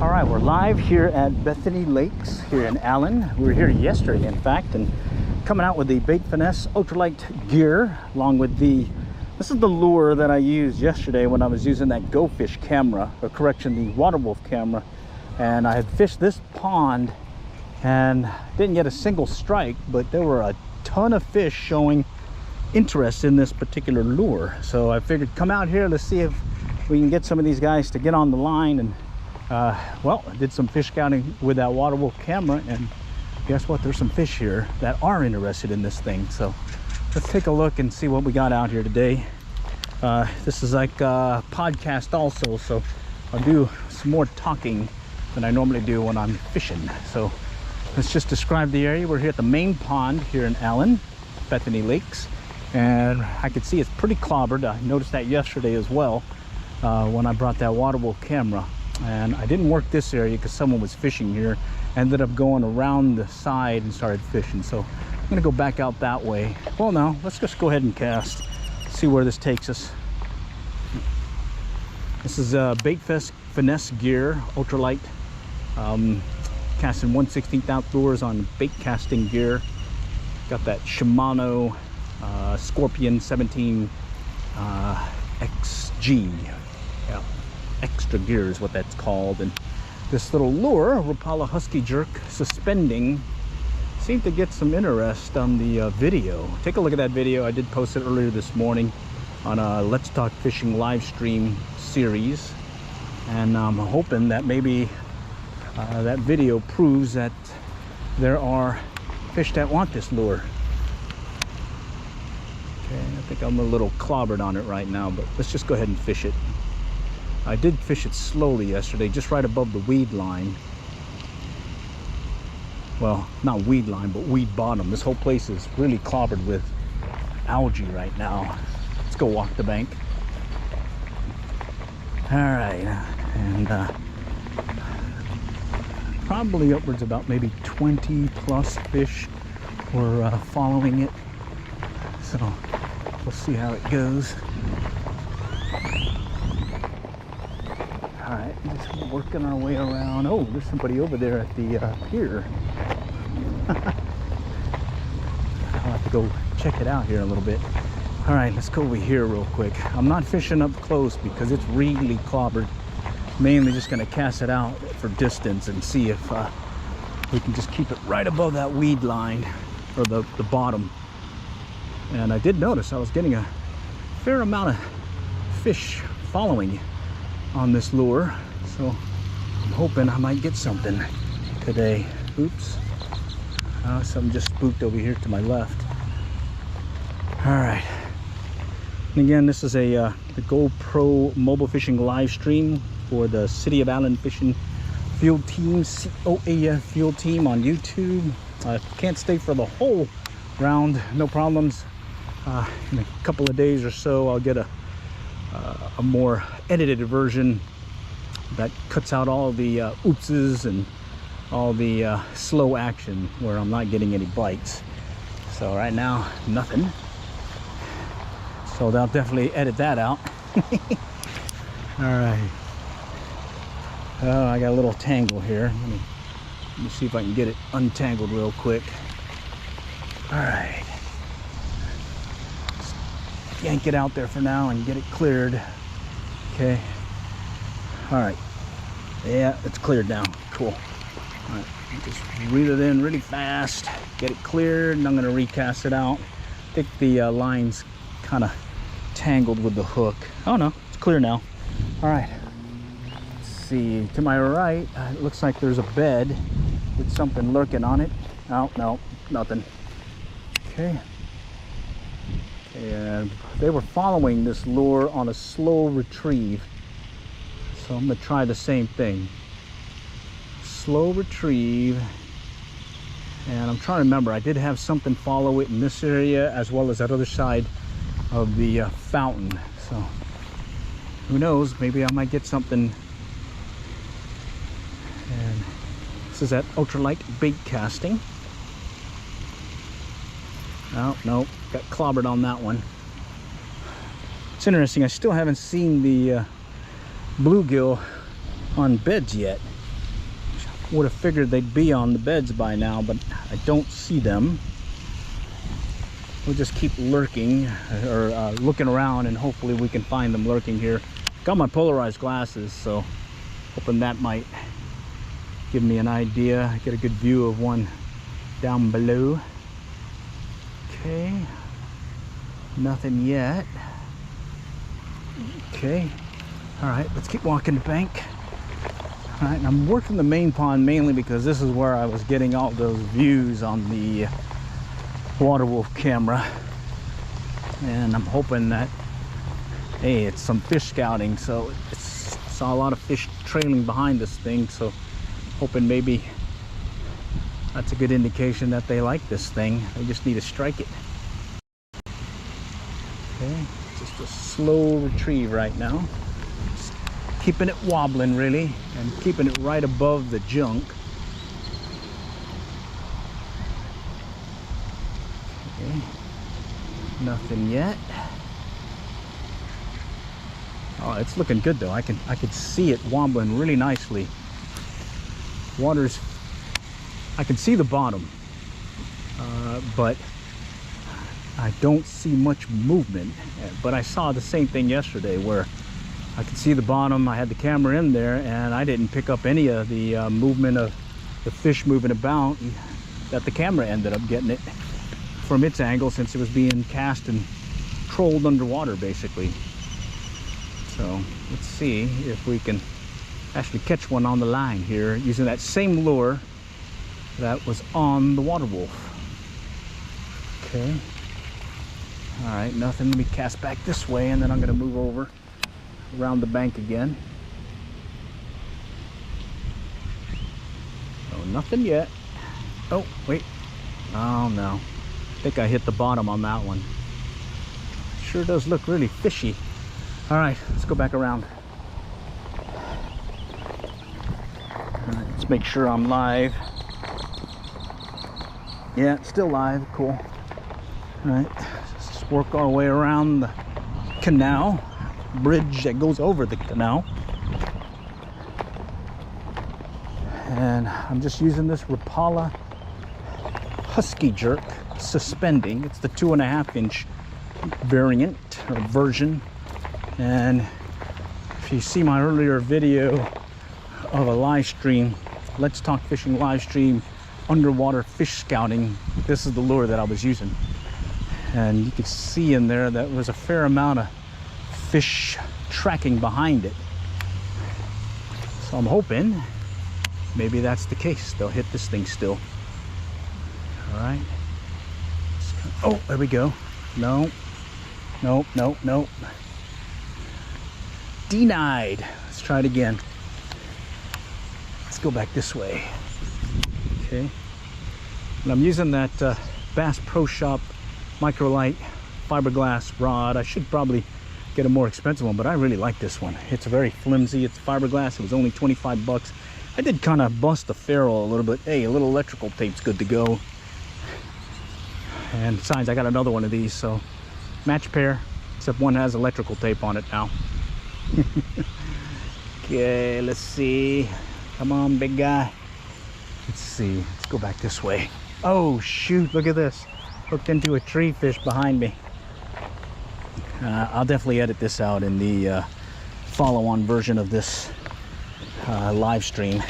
All right, we're live here at Bethany Lakes here in Allen. We were here yesterday, in fact, and coming out with the Bait Finesse Ultralight gear, along with this is the lure that I used yesterday when I was using that Go Fish camera, or correction, the Water Wolf camera. And I had fished this pond and didn't get a single strike, but there were a ton of fish showing interest in this particular lure. So I figured come out here, let's see if we can get some of these guys to get on the line. And well, I did some fish scouting with that Water Wolf camera, and guess what, there's some fish here that are interested in this thing. So let's take a look and see what we got out here today. This is like a podcast also, so I'll do some more talking than I normally do when I'm fishing. So let's just describe the area. We're here at the main pond here in Allen, Bethany Lakes, and I could see it's pretty clobbered. I noticed that yesterday as well when I brought that Water Wolf camera. And I didn't work this area because someone was fishing here. Ended up going around the side and started fishing. So I'm gonna go back out that way. Well, now let's just go ahead and cast, see where this takes us. This is Bait Finesse gear, Ultralight, casting 1/16 ounce lures on Baitcasting gear. Got that Shimano Scorpion 17 XG. Yeah. Extra gear is what that's called. And this little lure, Rapala Husky Jerk suspending, seemed to get some interest on the video. Take a look at that video. I did post it earlier this morning on a Let's Talk Fishing live stream series, and I'm hoping that maybe that video proves that there are fish that want this lure. Okay, I think I'm a little clobbered on it right now, but let's just go ahead and fish it. I did fish it slowly yesterday, just right above the weed line. Well, not weed line, but weed bottom. This whole place is really clobbered with algae right now. Let's go walk the bank. All right, and probably upwards about maybe 20 plus fish were following it. So we'll see how it goes. All right, just working our way around. Oh, there's somebody over there at the pier. I'll have to go check it out here a little bit. All right, let's go over here real quick. I'm not fishing up close because it's really clobbered. Mainly just gonna cast it out for distance and see if we can just keep it right above that weed line, or the bottom. And I did notice I was getting a fair amount of fish following on this lure, so I'm hoping I might get something today. Oops, something just spooked over here to my left. All right, and again, this is the GoPro mobile fishing live stream for the City of Allen Fishing Field Team, COAF Field Team on YouTube. I can't stay for the whole round, no problems. In a couple of days or so, I'll get a more edited version that cuts out all the oopses and all the slow action where I'm not getting any bites. So right now, nothing. So they'll definitely edit that out. All right. Oh, I got a little tangle here. Let me see if I can get it untangled real quick. All right. Yank it out there for now and get it cleared. Okay. All right. Yeah, it's cleared now. Cool. All right. Just reel it in really fast. Get it cleared, and I'm gonna recast it out. I think the line's kind of tangled with the hook. Oh no, it's clear now. All right. Let's see. To my right, it looks like there's a bed with something lurking on it. Oh no, nothing. Okay. And they were following this lure on a slow retrieve, so I'm gonna try the same thing. Slow retrieve, and I'm trying to remember, I did have something follow it in this area as well as that other side of the fountain, so who knows, maybe I might get something. And this is at Ultralight Baitcasting. Oh no, got clobbered on that one. It's interesting, I still haven't seen the bluegill on beds yet. Would have figured they'd be on the beds by now, but I don't see them. We'll just keep lurking or looking around, and hopefully we can find them lurking here. Got my polarized glasses, so hoping that might give me an idea, get a good view of one down below. Okay, nothing yet. Okay, all right, let's keep walking the bank. All right, and I'm working the main pond mainly because this is where I was getting all those views on the water wolf camera, and I'm hoping that, hey, it's some fish scouting, so saw a lot of fish trailing behind this thing, so hoping maybe that's a good indication that they like this thing. They just need to strike it. Okay, just a slow retrieve right now, just keeping it wobbling really, and keeping it right above the junk. Okay, nothing yet. Oh, it's looking good though. I could see it wobbling really nicely. Water's, I can see the bottom, but I don't see much movement. But I saw the same thing yesterday where I could see the bottom. I had the camera in there and I didn't pick up any of the movement of the fish moving about that the camera ended up getting it from its angle, since it was being cast and trolled underwater basically. So let's see if we can actually catch one on the line here using that same lure that was on the water wolf. Okay, all right, nothing. Let me cast back this way, and then I'm going to move over around the bank again. Oh, nothing yet. Oh wait, oh no, I think I hit the bottom on that one. Sure does look really fishy. All right, let's go back around. All right, let's make sure I'm live. Yeah, it's still live. Cool. All right, let's just work our way around the canal, bridge that goes over the canal. And I'm just using this Rapala Husky Jerk suspending. It's the 2.5-inch variant or version. And if you see my earlier video of a live stream, Let's Talk Fishing live stream, underwater fish scouting, this is the lure that I was using. And you can see in there that was a fair amount of fish tracking behind it. So I'm hoping maybe that's the case. They'll hit this thing still. All right. Oh, there we go. No, nope, nope, nope. Denied. Let's try it again. Let's go back this way. Okay. And I'm using that Bass Pro Shop Ultralight fiberglass rod. I should probably get a more expensive one, but I really like this one. It's very flimsy. It's fiberglass. It was only 25 bucks. I did kind of bust the ferrule a little bit. Hey, a little electrical tape's good to go. And besides, I got another one of these, so match pair, except one has electrical tape on it now. Okay, let's see. Come on, big guy. Let's see. Let's go back this way. Oh, shoot. Look at this. Hooked into a tree fish behind me. I'll definitely edit this out in the follow-on version of this live stream.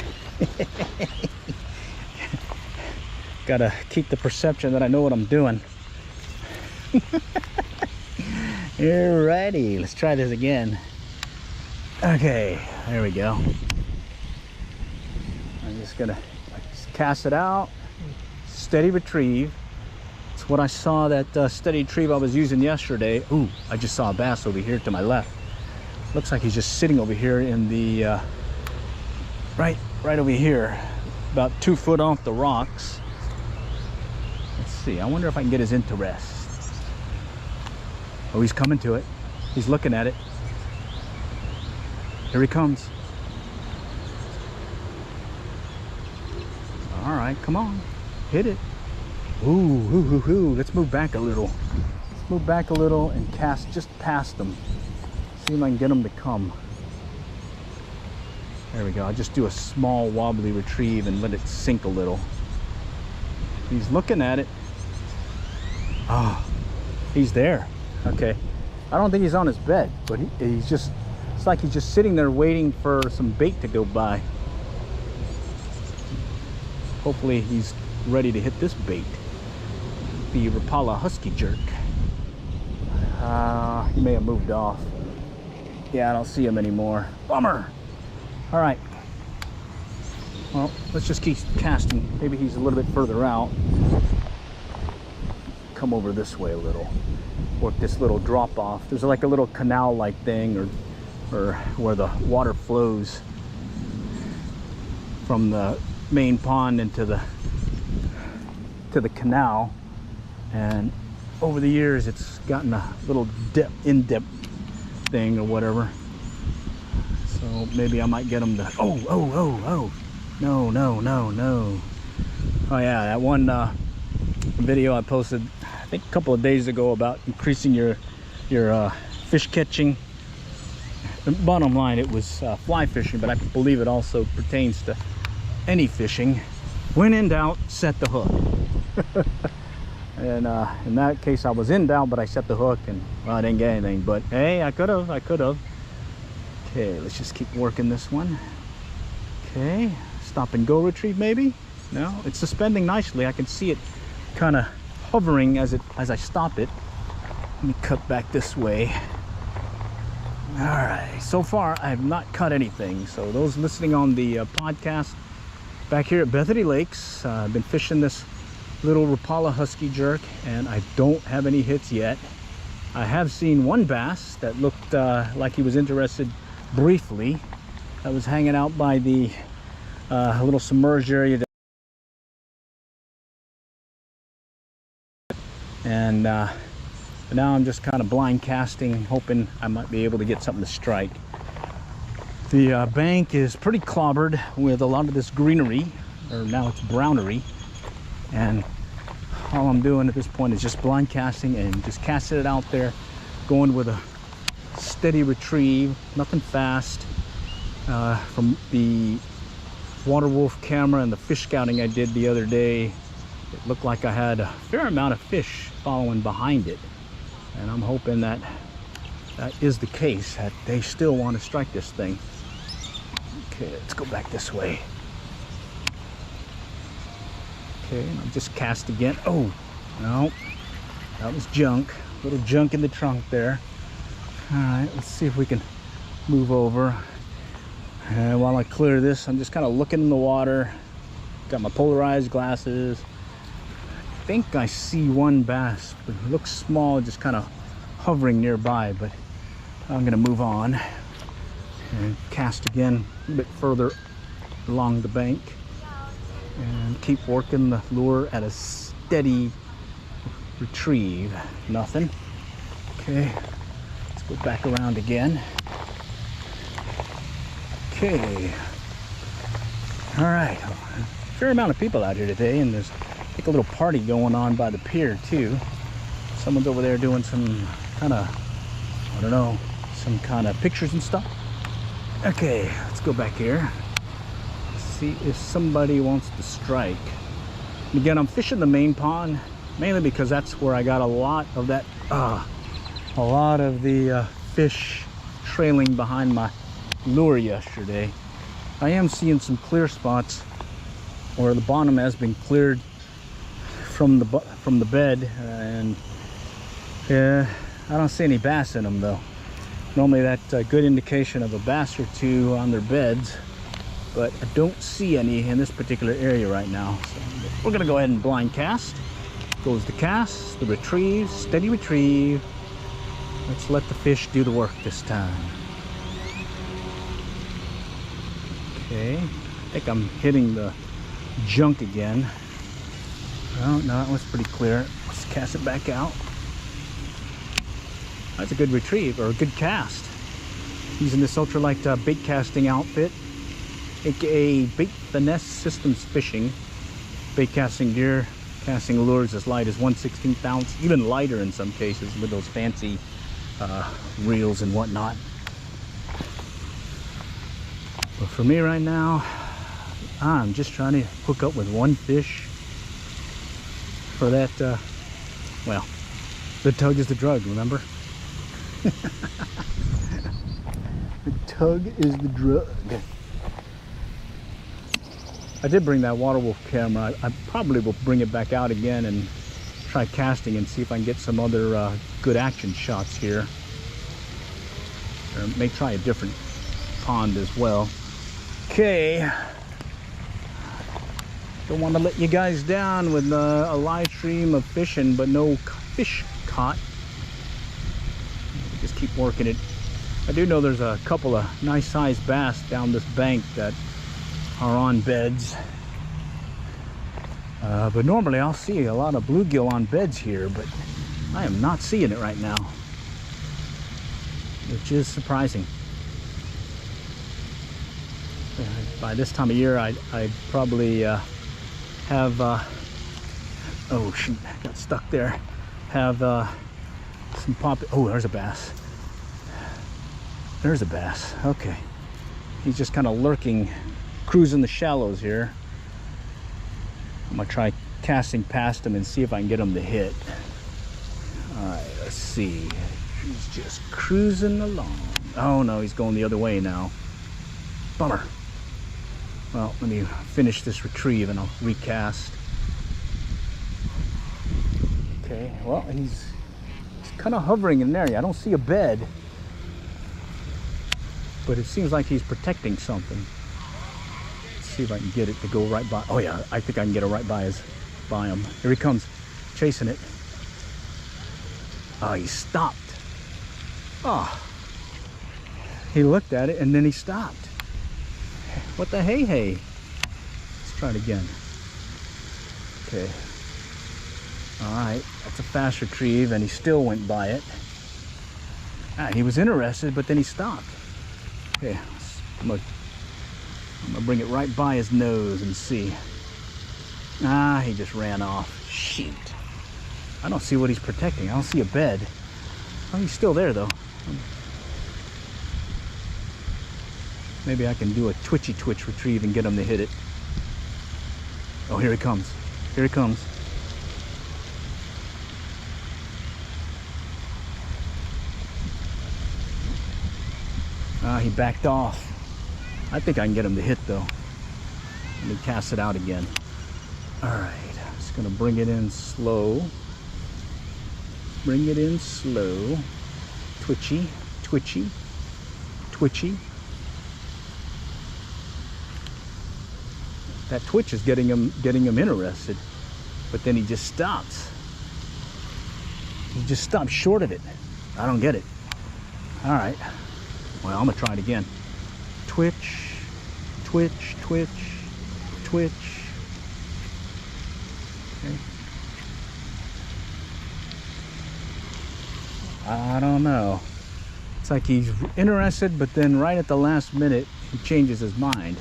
Gotta keep the perception that I know what I'm doing. Alrighty, let's try this again. Okay, there we go. I'm just gonna cast it out, steady retrieve. It's what I saw, that steady retrieve I was using yesterday. Ooh, I just saw a bass over here to my left. Looks like he's just sitting over here in the right over here, about 2 foot off the rocks. Let's see, I wonder if I can get his interest. Oh, he's coming to it. He's looking at it. Here he comes. All right, come on, hit it. Ooh, let's move back a little. Let's move back a little and cast just past them. See if I can get them to come. There we go. I'll just do a small wobbly retrieve and let it sink a little. He's looking at it. Oh, he's there. Okay. I don't think he's on his bed, but he's just, it's like he's just sitting there waiting for some bait to go by. Hopefully he's ready to hit this bait. The Rapala Husky Jerk. He may have moved off. Yeah, I don't see him anymore. Bummer. All right. Well, let's just keep casting. Maybe he's a little bit further out. Come over this way a little. Work this little drop off. There's like a little canal-like thing, or where the water flows from the main pond into the canal. And over the years, it's gotten a little in-depth thing or whatever. So maybe I might get them to. Oh! No! Oh yeah, that one video I posted, I think a couple of days ago, about increasing your fish catching. The bottom line, it was fly fishing, but I believe it also pertains to any fishing. When in doubt, set the hook. And in that case, I was in doubt, but I set the hook, and well, I didn't get anything. But hey, I could have. Okay, let's just keep working this one. Okay, stop and go retrieve maybe. No, it's suspending nicely. I can see it kind of hovering as I stop it. Let me cut back this way. All right, so far I have not cut anything. So those listening on the podcast, back here at Bethany Lakes, I've been fishing this little Rapala Husky Jerk, and I don't have any hits yet. I have seen one bass that looked like he was interested briefly. I was hanging out by the little submerged area, and now I'm just kind of blind casting, hoping I might be able to get something to strike. The bank is pretty clobbered with a lot of this greenery, or now it's brownery, and all I'm doing at this point is just blind casting and just casting it out there, going with a steady retrieve, nothing fast. From the water wolf camera and the fish scouting I did the other day, it looked like I had a fair amount of fish following behind it, and I'm hoping that that is the case, that they still want to strike this thing. Okay, let's go back this way. Okay, and I'll just cast again. Oh no, that was junk. A little junk in the trunk there. All right, let's see if we can move over. And while I clear this, I'm just kind of looking in the water. Got my polarized glasses. I think I see one bass, but it looks small, just kind of hovering nearby. But I'm gonna move on and cast again a bit further along the bank and keep working the lure at a steady retrieve. Nothing. Okay, let's go back around again. Okay, all right, a fair amount of people out here today, and there's like a little party going on by the pier too. Someone's over there doing some kind of, I don't know, some kind of pictures and stuff. Okay, let's go back here. See if somebody wants to strike. And again, I'm fishing the main pond mainly because that's where I got a lot of that, a lot of the fish trailing behind my lure yesterday. I am seeing some clear spots where the bottom has been cleared from the bed, and yeah, I don't see any bass in them though. Normally that's a good indication of a bass or two on their beds, but I don't see any in this particular area right now. So we're gonna go ahead and blind cast. Goes the cast, the retrieve, steady retrieve. Let's let the fish do the work this time. Okay, I think I'm hitting the junk again. Oh, no, that was pretty clear. Let's cast it back out. That's a good retrieve, or a good cast. Using this Ultralight bait casting outfit, aka Bait Finesse Systems Fishing. Bait casting gear, casting lures as light as 1/16 ounce, even lighter in some cases with those fancy reels and whatnot. But for me right now, I'm just trying to hook up with one fish for that, well, the tug is the drug, remember? The tug is the drug. I did bring that water wolf camera. I probably will bring it back out again and try casting and see if I can get some other good action shots here. Or may try a different pond as well. Okay. Don't want to let you guys down with a live stream of fishing, but no fish caught. Just keep working it. I do know there's a couple of nice sized bass down this bank that are on beds. But normally I'll see a lot of bluegill on beds here, but I am not seeing it right now, which is surprising. By this time of year, I'd probably have, oh shoot, got stuck there. Have some pop. Oh, there's a bass. There's a bass. Okay. He's just kind of lurking, cruising the shallows here. I'm gonna try casting past him and see if I can get him to hit. All right, let's see. He's just cruising along. Oh no, he's going the other way now. Bummer. Well, let me finish this retrieve and I'll recast. Okay, well, he's kind of hovering in an area. I don't see a bed, but it seems like he's protecting something. Let's see if I can get it to go right by. Oh yeah, I think I can get it right by him. Here he comes, chasing it. Oh, he stopped. Oh, he looked at it and then he stopped. What the hey? Let's try it again. Okay. All right, that's a fast retrieve, and he still went by it. He was interested, but then he stopped. Okay, I'm gonna bring it right by his nose and see. He just ran off. Shoot. I don't see what he's protecting. I don't see a bed. Oh, he's still there though. Maybe I can do a twitch retrieve and get him to hit it. Oh, here he comes. Here he comes. He backed off. I think I can get him to hit though. Let me cast it out again. All right, I'm just gonna bring it in slow. Bring it in slow. Twitchy. That twitch is getting him interested, but then he just stops. He just stops short of it. I don't get it. All right. Well, I'm gonna try it again. Twitch. Okay. I don't know. It's like he's interested, but then right at the last minute, he changes his mind.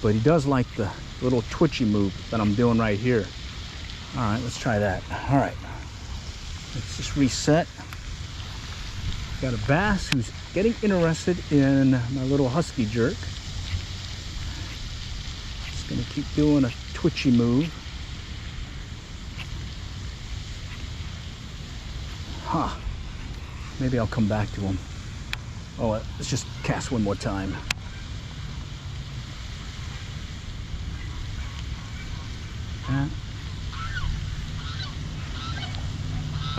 But he does like the little twitchy move that I'm doing right here. All right, let's try that. All right, let's just reset. Got a bass who's getting interested in my little husky jerk. Just gonna keep doing a twitchy move. Maybe I'll come back to him. Oh, let's just cast one more time. I'm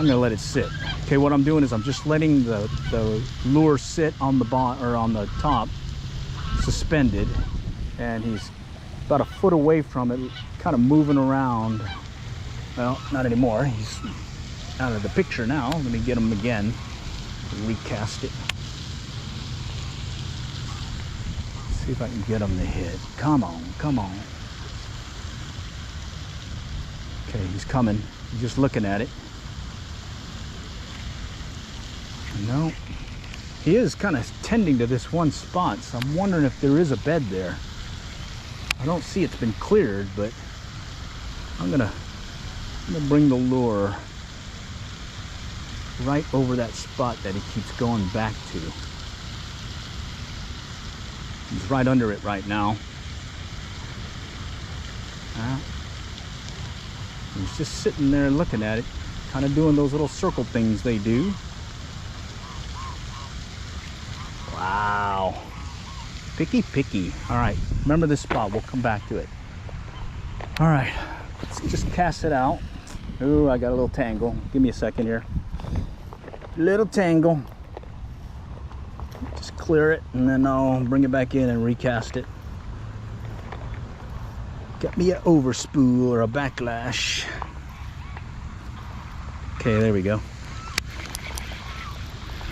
gonna let it sit. Okay, what I'm doing is I'm just letting the lure sit on the bottom or on the top, suspended, and he's about a foot away from it, kind of moving around. Well, not anymore. He's out of the picture now. Let me get him again. Recast it. See if I can get him to hit. Come on. Okay, he's coming. He's just looking at it. No, he is kind of tending to this one spot, so I'm wondering if there is a bed there. I don't see it's been cleared, but I'm gonna bring the lure right over that spot that he keeps going back to. He's right under it right now. He's just sitting there looking at it, kind of doing those little circle things they do. Wow. Picky, picky. All right, remember this spot. We'll come back to it. All right, let's just cast it out. Ooh, I got a little tangle. Give me a second here. Little tangle. Just clear it, and then I'll bring it back in and recast it. Get me an overspool or a backlash. Okay, there we go.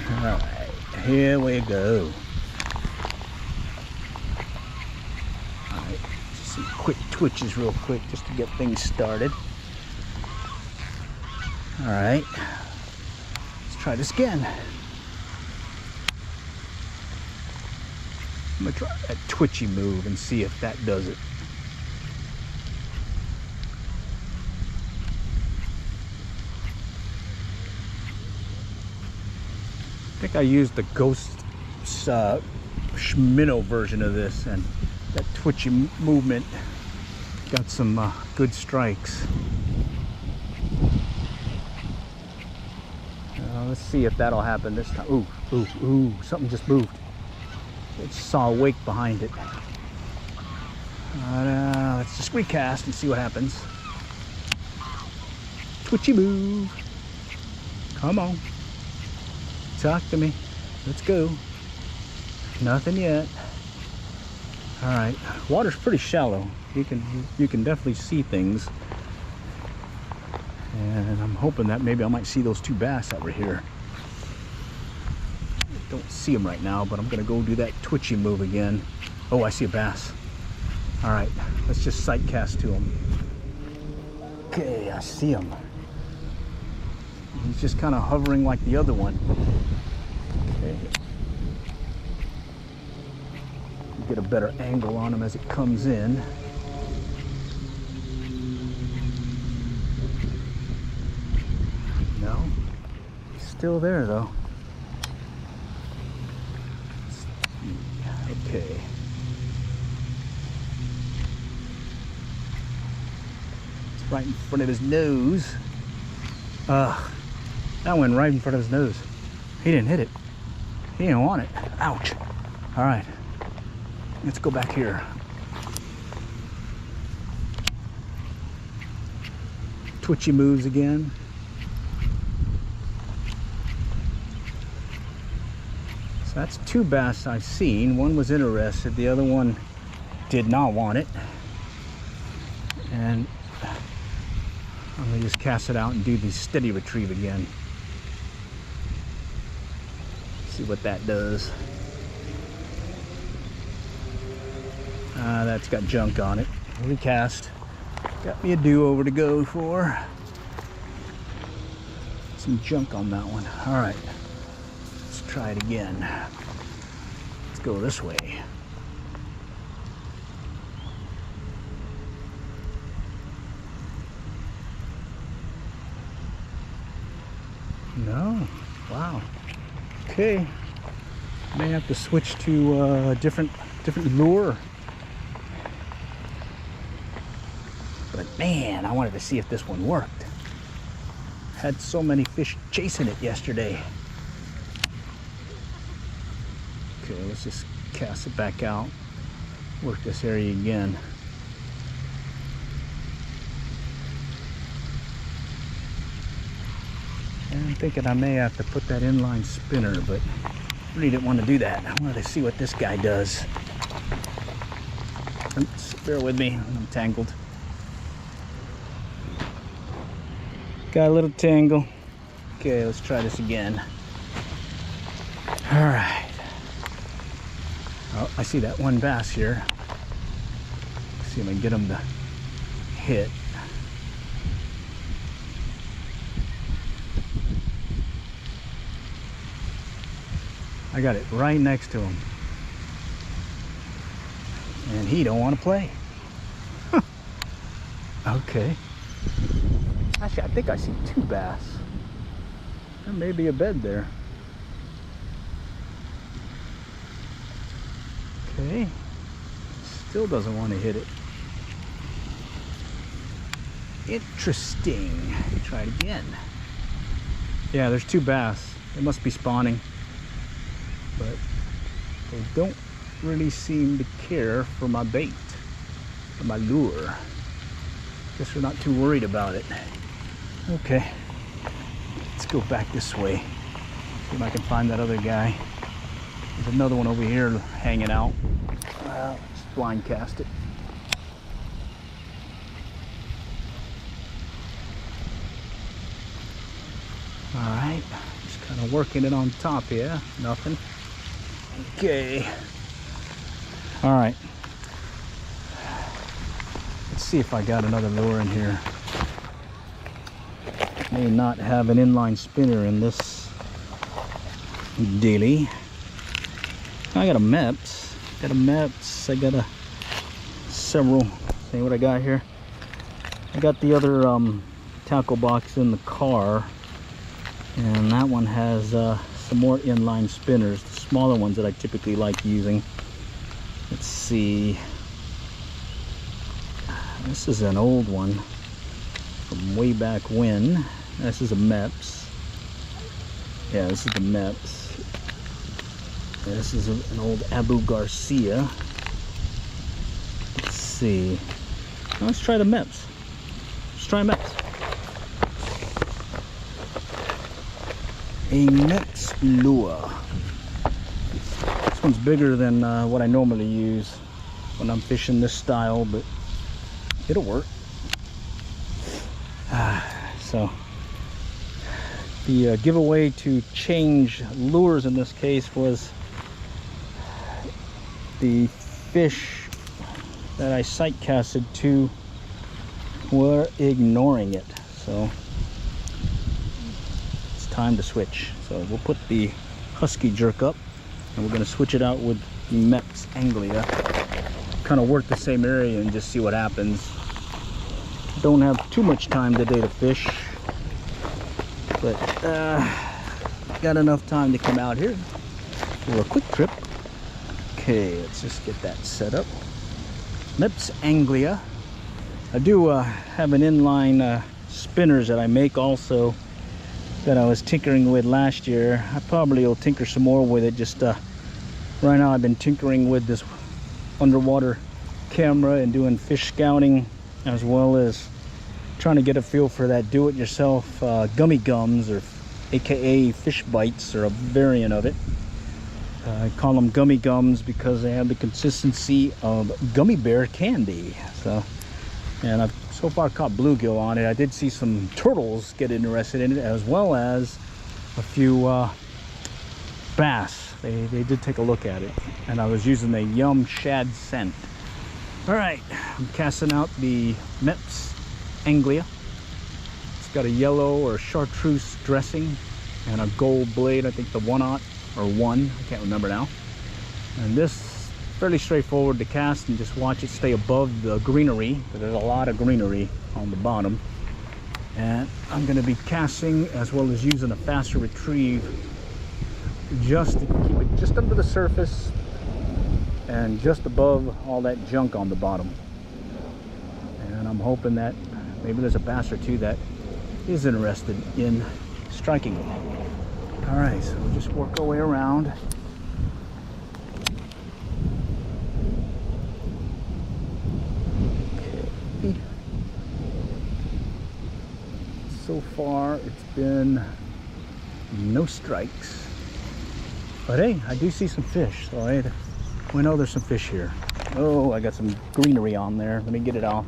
All right, here we go. All right, just some quick twitches real quick just to get things started. All right, let's try this again. I'm gonna try that twitchy move and see if that does it. I think I used the Ghost minnow version of this, and that twitchy movement got some good strikes. Let's see if that'll happen this time. Ooh, ooh, ooh, something just moved. I just saw a wake behind it. Let's just recast and see what happens. Twitchy move. Come on. Talk to me. Let's go. Nothing yet. All right. Water's pretty shallow. You can definitely see things. And I'm hoping that maybe I might see those two bass over here. Don't see them right now, but I'm gonna go do that twitchy move again. Oh, I see a bass. All right, let's just sight cast to him. Okay, I see him. He's just kind of hovering like the other one. Okay. Get a better angle on him as it comes in. No, he's still there though. Okay. It's right in front of his nose. That went right in front of his nose. He didn't hit it. He didn't want it. Ouch. All right. Let's go back here. Twitchy moves again. So that's two bass I've seen. One was interested, the other one did not want it. And I'm gonna just cast it out and do the steady retrieve again. See what that does. That's got junk on it. Recast. Got me a do-over to go for. Some junk on that one. All right, let's try it again. Let's go this way. No, wow. Okay, may have to switch to a different lure. But man, I wanted to see if this one worked. Had so many fish chasing it yesterday. Okay, let's just cast it back out. Work this area again. And I'm thinking I may have to put that inline spinner, but I really didn't want to do that. I wanted to see what this guy does. Oops, bear with me, I'm tangled. Got a little tangle. Okay, let's try this again. All right. Oh, I see that one bass here. Let's see if I can get him to hit. I got it right next to him. And he don't want to play. Okay. Actually, I think I see two bass. There may be a bed there. Okay. Still doesn't want to hit it. Interesting. Try it again. Yeah, there's 2 bass. They must be spawning. But they don't really seem to care for my bait, or my lure. Guess we're not too worried about it. Okay, let's go back this way. See if I can find that other guy. There's another one over here hanging out. Let's blind cast it. All right, just kind of working it on top here. Nothing. Okay. All right. Let's see if I got another lure in here. May not have an inline spinner in this dealie. I got a Meps. I got a several. See what I got here? I got the other tackle box in the car, and that one has some more inline spinners, the smaller ones that I typically like using. Let's see. This is an old one from way back when. This is a Meps. Yeah, this is the Meps. This is an old Abu Garcia. Let's see. Let's try the Meps. Let's try Meps. A Meps lure. This one's bigger than what I normally use when I'm fishing this style, but it'll work. So the giveaway to change lures in this case was the fish that I sight casted to were ignoring it, so it's time to switch. So we'll put the Husky jerk up and we're going to switch it out with the Meps Anglia. Kind of work the same area and just see what happens. Don't have too much time today to fish, but got enough time to come out here for a quick trip. Okay, let's just get that set up. Meps Anglia. I do have an inline spinners that I make also that I was tinkering with last year. I probably will tinker some more with it. Just right now I've been tinkering with this underwater camera and doing fish scouting, as well as trying to get a feel for that do-it-yourself gummy gums, or aka fish bites, or a variant of it. I call them gummy gums because they have the consistency of gummy bear candy. So, and I've so far caught bluegill on it. I did see some turtles get interested in it, as well as a few bass. They did take a look at it, and I was using the Yum Shad scent. All right, I'm casting out the Meps Anglia. It's got a yellow or chartreuse dressing and a gold blade. I think the 1/0 or 1, I can't remember now. And this fairly straightforward to cast and just watch it stay above the greenery, because there's a lot of greenery on the bottom. And I'm going to be casting as well as using a faster retrieve just to keep it just under the surface and just above all that junk on the bottom. And I'm hoping that maybe there's a bass or two that is interested in striking it. All right, so we'll just work our way around. Okay. So far, it's been no strikes. But hey, I do see some fish, so we know there's some fish here. Oh, I got some greenery on there. Let me get it off.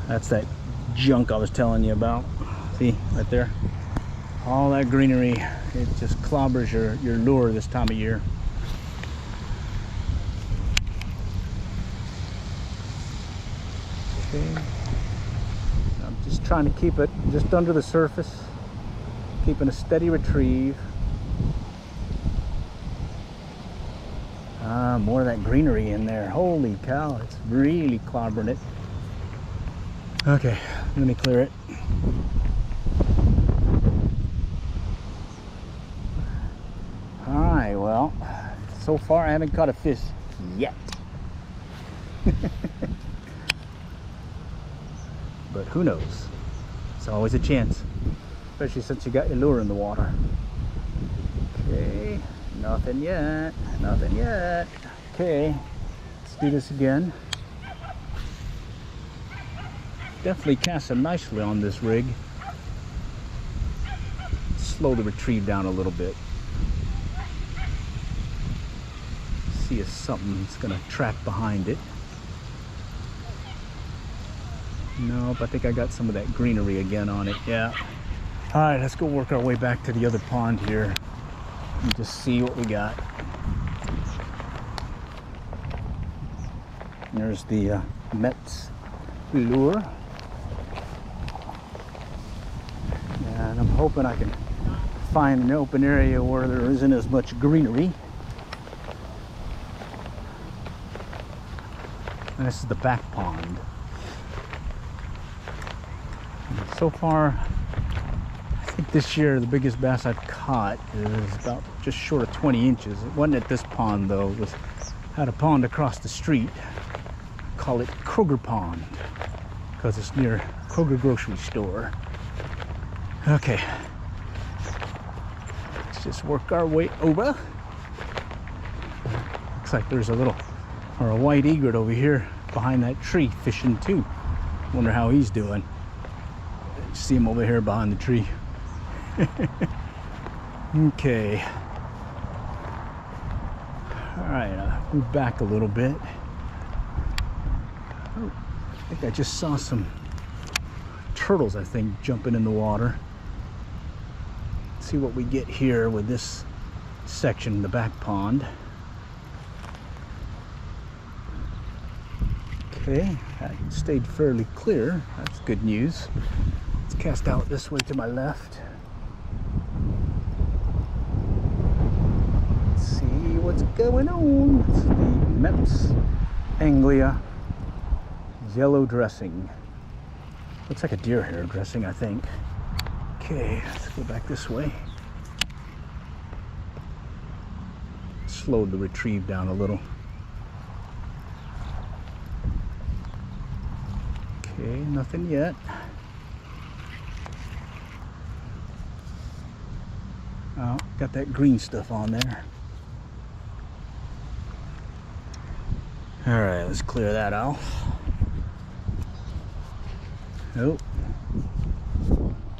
That's that junk I was telling you about. See, right there? All that greenery, it just clobbers your lure this time of year. Okay. I'm just trying to keep it just under the surface, keeping a steady retrieve. More of that greenery in there. Holy cow, it's really clobbering it. Okay, let me clear it. Alright, well, So far I haven't caught a fish yet. But who knows? It's always a chance, especially since you got your lure in the water. Okay, nothing yet, nothing yet. Okay, let's do this again. Definitely casting nicely on this rig. Slow the retrieve down a little bit. See if something's gonna track behind it. Nope, I think I got some of that greenery again on it. Yeah. All right, let's go work our way back to the other pond here and just see what we got. There's the Mets lure. And I'm hoping I can find an open area where there isn't as much greenery. And this is the back pond. And so far, I think this year the biggest bass I've caught is about just short of 20 inches. It wasn't at this pond though. It was at a pond across the street. I call it Kroger Pond because it's near Kroger grocery store. Okay, let's just work our way over. Looks like there's a white egret over here behind that tree fishing too. Wonder how he's doing. See him over here behind the tree. Okay. All right, I'll move back a little bit. Oh, I think I just saw some turtles, I think, jumping in the water. Let's see what we get here with this section, the back pond. Okay, that stayed fairly clear. That's good news. Let's cast out this way to my left. Let's see what's going on. It's the Mets Anglia yellow dressing. Looks like a deer hair dressing, I think. Okay, let's go back this way. Slowed the retrieve down a little. Okay, nothing yet. Oh, got that green stuff on there. All right, let's clear that off. Nope.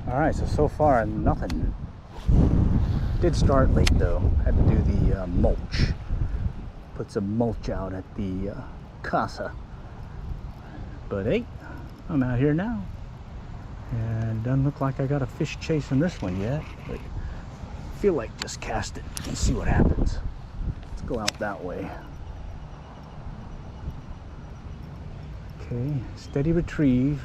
All right, so far nothing. Did start late though. Had to do the mulch. Put some mulch out at the casa. But hey, I'm out here now. And doesn't look like I got a fish chasing this one yet. But I feel like just cast it and see what happens. Let's go out that way. Okay, steady retrieve.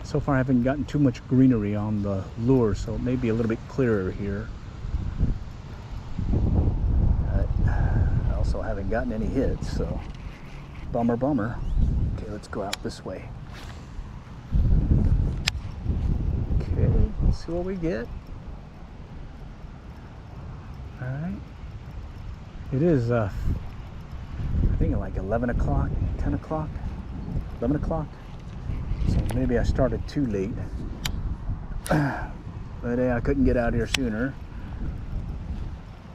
So far I haven't gotten too much greenery on the lure, so it may be a little bit clearer here. I also haven't gotten any hits, so bummer. Okay, let's go out this way. Okay, let's see what we get. All right. It is, I think like 11 o'clock, 10 o'clock, 11 o'clock. So maybe I started too late. But I couldn't get out here sooner.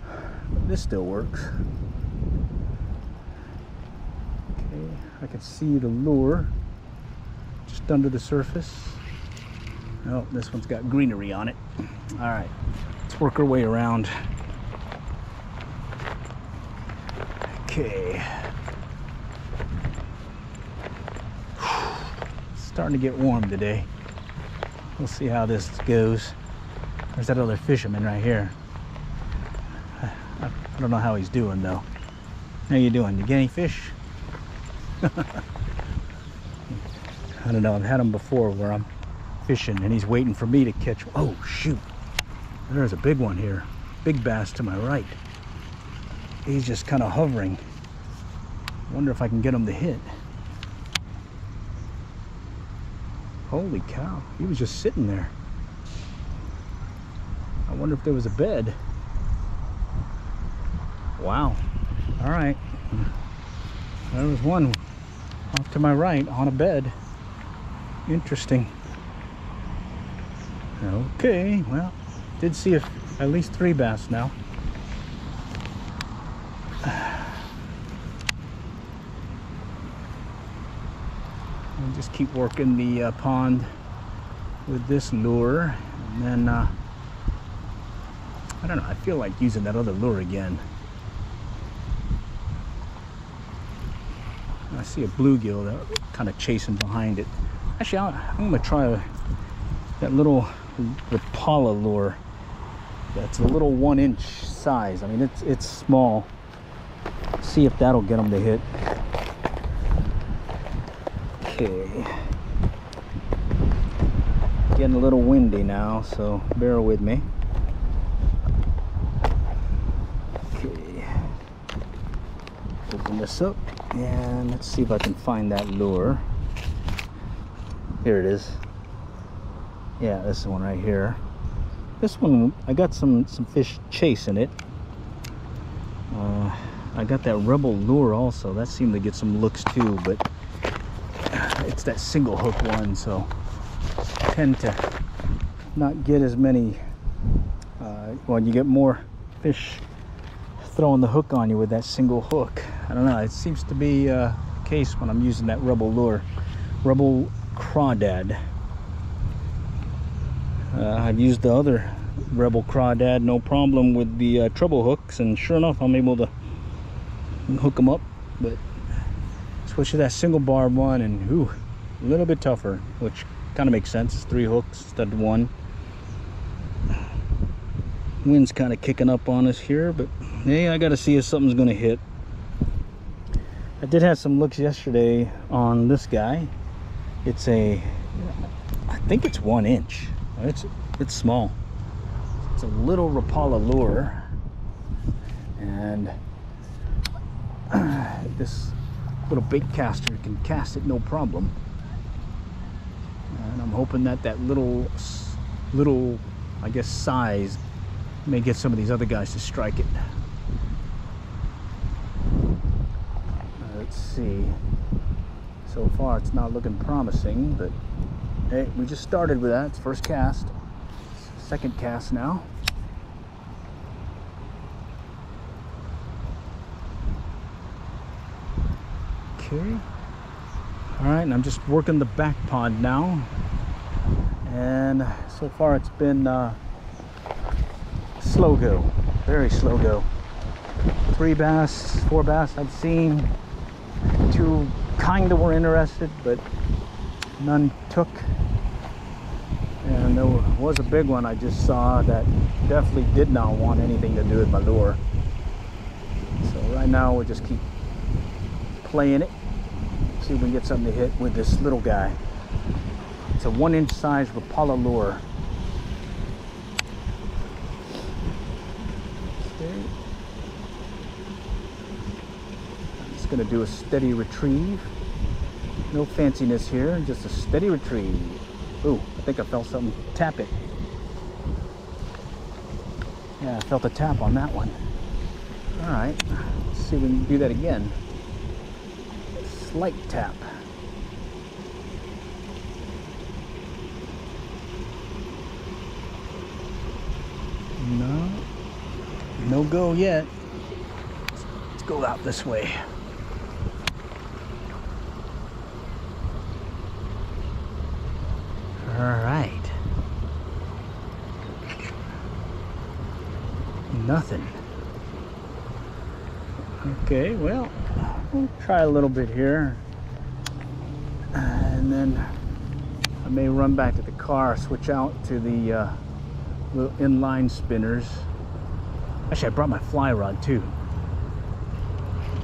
But this still works. Okay, I can see the lure just under the surface. Oh, this one's got greenery on it. All right, let's work our way around. Okay. Starting to get warm today. We'll see how this goes. There's that other fisherman right here. I don't know how he's doing though. How you doing? You get any fish? I don't know. I've had him before where I'm fishing and he's waiting for me to catch. Oh shoot! There's a big one here. Big bass to my right. He's just kind of hovering. Wonder if I can get him to hit. Holy cow, he was just sitting there. I wonder if there was a bed. Wow. All right. There was one off to my right on a bed. Interesting. Okay, well, did see at least 3 bass now. I'll just keep working the pond with this lure, and then I don't know, I feel like using that other lure again. I see a bluegill that kind of chasing behind it. Actually, I'm gonna try that little Rapala lure. That's a little 1-inch size. I mean, it's small. See if that'll get them to hit. Okay. Getting a little windy now, so bear with me. Okay. Open this up and let's see if I can find that lure. Here it is. Yeah, this one right here. This one, I got some fish chasing it. I got that Rebel lure also. That seemed to get some looks too, but it's that single hook one, so I tend to not get as many. Well, you get more fish throwing the hook on you with that single hook. I don't know. It seems to be the case when I'm using that Rebel lure, Rebel Crawdad. I've used the other Rebel Crawdad, no problem with the treble hooks, and sure enough, I'm able to hook them up. But switch to that single barb one, and ooh, a little bit tougher, which kind of makes sense. It's 3 hooks instead of 1. Wind's kind of kicking up on us here, but hey, I got to see if something's going to hit. I did have some looks yesterday on this guy. It's I think it's 1 inch. It's small. It's a little Rapala lure, and this little bait caster can cast it no problem. And I'm hoping that little I guess size may get some of these other guys to strike it. Let's see. So far it's not looking promising, but hey, we just started with that. It's first cast. Second cast now. Okay. All right, and I'm just working the back pond now. And so far it's been slow go, very slow go. 3 bass, 4 bass I've seen. 2 kind of were interested, but none took. And there was a big one I just saw that definitely did not want anything to do with my lure. So right now we'll just keep playing it, see if we can get something to hit with this little guy. It's a 1-inch size Rapala lure. Okay. I'm just gonna do a steady retrieve. No fanciness here, just a steady retrieve. Ooh, I think I felt something tap it. Yeah, I felt a tap on that one. All right, let's see if we can do that again. Slight tap. No go yet. Let's go out this way. All right. Nothing. Okay, well, we'll try a little bit here, and then I may run back to the car, switch out to the little inline spinners. Actually, I brought my fly rod too.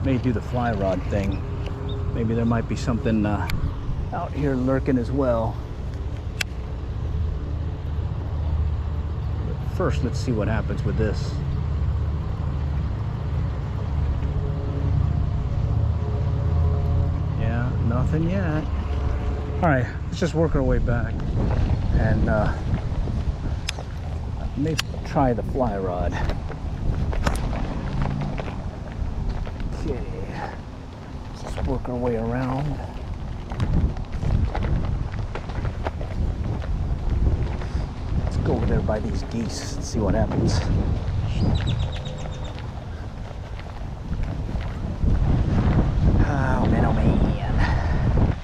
May do the fly rod thing. Maybe there might be something out here lurking as well. But first, let's see what happens with this. Yeah, nothing yet. All right, let's just work our way back, and maybe try the fly rod. Okay, let's just work our way around. Let's go over there by these geese and see what happens. Oh man, oh man.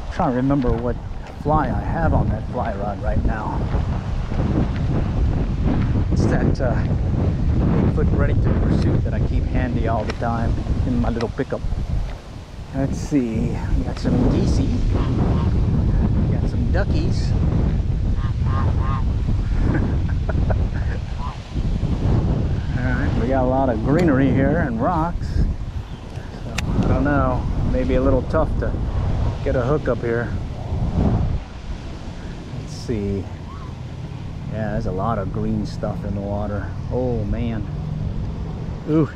I'm trying to remember what fly I have on that fly rod right now. It's that Bigfoot ready to pursuit that I keep handy all the time in my little pickup. Let's see, we got some geesey, we got some duckies. Alright, we got a lot of greenery here and rocks. So, I don't know, maybe a little tough to get a hook up here. Let's see. Yeah, there's a lot of green stuff in the water. Oh man. Ooh.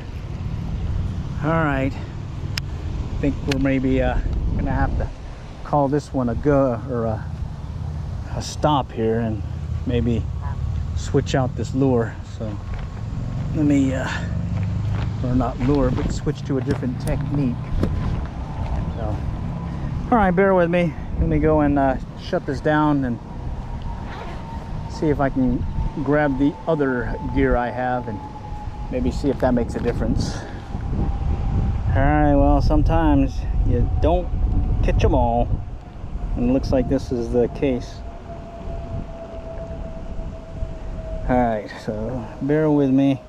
Alright. I think we're maybe gonna have to call this one a go or a stop here and maybe switch out this lure. So let me or not lure, but switch to a different technique. So alright, bear with me. Let me go and shut this down and see if I can grab the other gear I have and maybe see if that makes a difference. Alright, well, sometimes you don't catch them all, and it looks like this is the case. Alright, so bear with me.